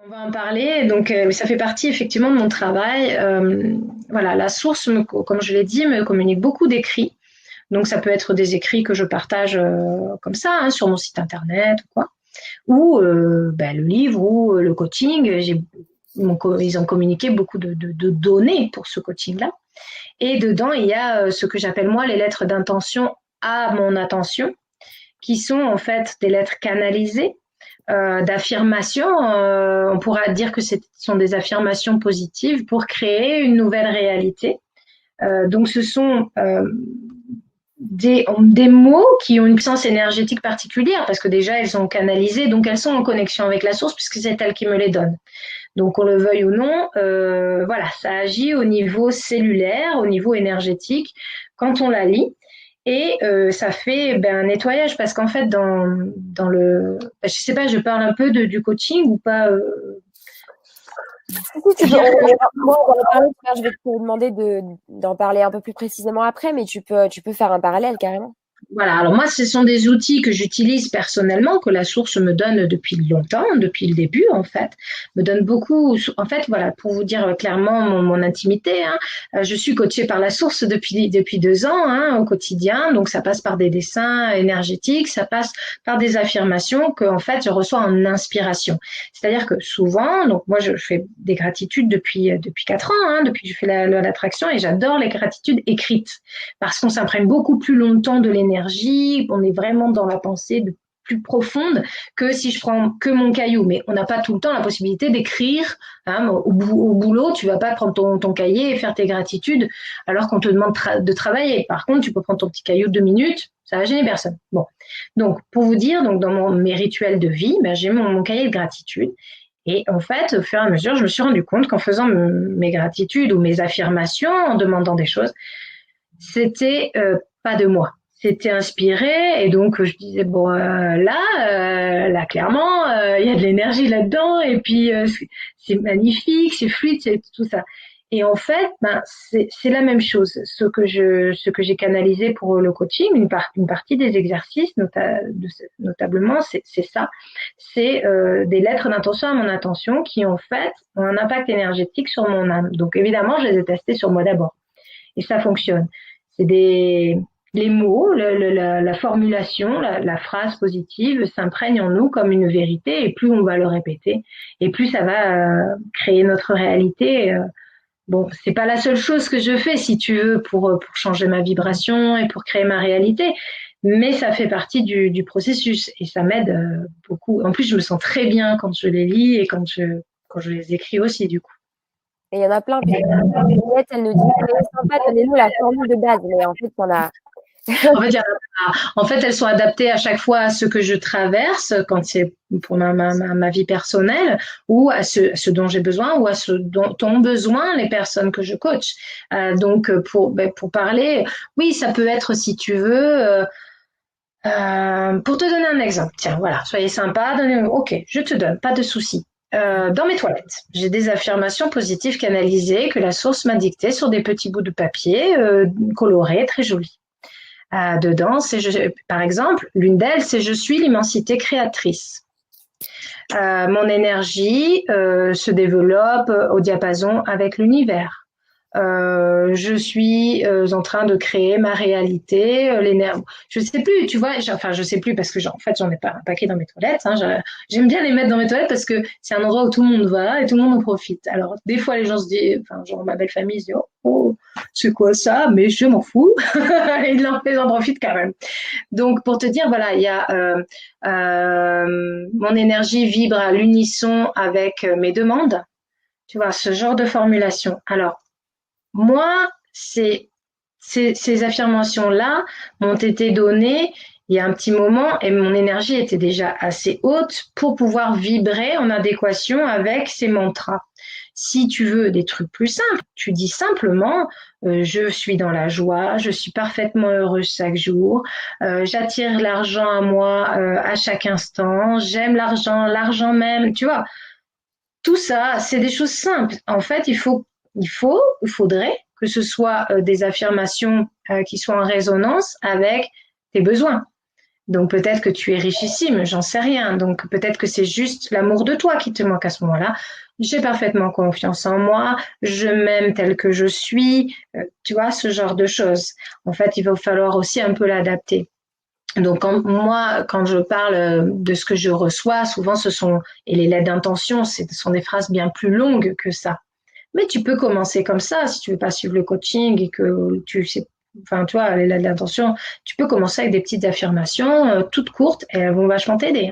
On va en parler. Donc, ça fait partie effectivement de mon travail. Voilà, la source, comme je l'ai dit, me communique beaucoup d'écrits. Donc, ça peut être des écrits que je partage comme ça, hein, sur mon site internet ou quoi, ou le livre ou le coaching. Ils ont communiqué beaucoup de données pour ce coaching-là. Et dedans, il y a ce que j'appelle moi les lettres d'intention à mon attention, qui sont en fait des lettres canalisées d'affirmations. On pourra dire que ce sont des affirmations positives pour créer une nouvelle réalité. Donc, ce sont des mots qui ont une puissance énergétique particulière parce que déjà, elles sont canalisées, donc elles sont en connexion avec la source puisque c'est elle qui me les donne. Donc, qu'on le veuille ou non, voilà, ça agit au niveau cellulaire, au niveau énergétique quand on la lit. Et ça fait un nettoyage parce qu'en fait, dans le... je sais pas, je parle un peu du coaching ou pas Si, tu peux, moi, on va en parler, je vais te demander d'en parler un peu plus précisément après, mais tu peux faire un parallèle carrément. Voilà, alors moi, ce sont des outils que j'utilise personnellement, que la source me donne depuis longtemps, depuis le début, en fait, me donne beaucoup. En fait, voilà, pour vous dire clairement mon intimité, hein, je suis coachée par la source depuis 2 ans, hein, au quotidien. Donc, ça passe par des dessins énergétiques, ça passe par des affirmations que, en fait, je reçois en inspiration. C'est-à-dire que souvent, donc moi, je fais des gratitudes depuis 4 ans, hein, depuis que je fais l'attraction, et j'adore les gratitudes écrites parce qu'on s'imprègne beaucoup plus longtemps de l'énergie, on est vraiment dans la pensée plus profonde que si je prends que mon caillou. Mais on n'a pas tout le temps la possibilité d'écrire. Hein, au boulot, tu vas pas prendre ton cahier et faire tes gratitudes alors qu'on te demande de travailler. Par contre, tu peux prendre ton petit caillou de 2 minutes, ça va gêner personne. Bon, donc pour vous dire, donc dans mes rituels de vie, j'ai mon cahier de gratitude. Et en fait, au fur et à mesure, je me suis rendu compte qu'en faisant mes gratitudes ou mes affirmations, en demandant des choses, c'était pas de moi. C'était inspiré et donc je disais bon là clairement il y a de l'énergie là-dedans et puis c'est magnifique, c'est fluide, c'est tout ça. Et en fait, c'est la même chose. Ce que j'ai canalisé pour le coaching, une partie des exercices, notablement, c'est ça. C'est des lettres d'intention à mon intention qui en fait ont un impact énergétique sur mon âme. Donc évidemment, je les ai testés sur moi d'abord et ça fonctionne. C'est les mots, la formulation, la phrase positive s'imprègne en nous comme une vérité et plus on va le répéter et plus ça va créer notre réalité. Bon, c'est pas la seule chose que je fais, si tu veux, pour changer ma vibration et pour créer ma réalité, mais ça fait partie du processus et ça m'aide beaucoup. En plus, je me sens très bien quand je les lis et quand je les écris aussi, du coup. Et il y en a plein, puis Juliette, elle nous dit, c'est sympa, donnez-nous la formule de base, mais en fait, on a. En fait, en fait, elles sont adaptées à chaque fois à ce que je traverse quand c'est pour ma vie personnelle ou à ce dont j'ai besoin ou à ce dont ont besoin les personnes que je coach. Donc, pour parler, oui, ça peut être, si tu veux, pour te donner un exemple. Tiens, voilà, soyez sympa, ok, je te donne, pas de souci. Dans mes toilettes, j'ai des affirmations positives canalisées que la source m'a dictées sur des petits bouts de papier colorés, très jolis. Dedans, par exemple, l'une d'elles, c'est je suis l'immensité créatrice. Mon énergie se développe au diapason avec l'univers. Je suis en train de créer ma réalité, l'énergie. Je sais plus, tu vois, enfin je sais plus parce que en fait j'en ai pas un paquet dans mes toilettes. Hein, j'aime bien les mettre dans mes toilettes parce que c'est un endroit où tout le monde va et tout le monde en profite. Alors des fois les gens se disent, enfin genre ma belle famille se dit oh c'est quoi ça, mais je m'en fous. Ils en profitent quand même. Donc pour te dire voilà, il y a mon énergie vibre à l'unisson avec mes demandes. Tu vois ce genre de formulation. Alors moi, ces affirmations-là m'ont été données il y a un petit moment et mon énergie était déjà assez haute pour pouvoir vibrer en adéquation avec ces mantras. Si tu veux des trucs plus simples, tu dis simplement je suis dans la joie, je suis parfaitement heureuse chaque jour, j'attire l'argent à moi à chaque instant, j'aime l'argent même, tu vois. Tout ça, c'est des choses simples. En fait, il faudrait que ce soit des affirmations qui soient en résonance avec tes besoins. Donc peut-être que tu es richissime, j'en sais rien. Donc peut-être que c'est juste l'amour de toi qui te manque à ce moment-là. J'ai parfaitement confiance en moi, je m'aime tel que je suis, tu vois, ce genre de choses. En fait, il va falloir aussi un peu l'adapter. Donc quand je parle de ce que je reçois, souvent et les lettres d'intention, ce sont des phrases bien plus longues que ça. Mais tu peux commencer comme ça, si tu veux pas suivre le coaching et que tu sais, enfin, tu vois, les lettres d'intention, tu peux commencer avec des petites affirmations toutes courtes et elles vont vachement t'aider.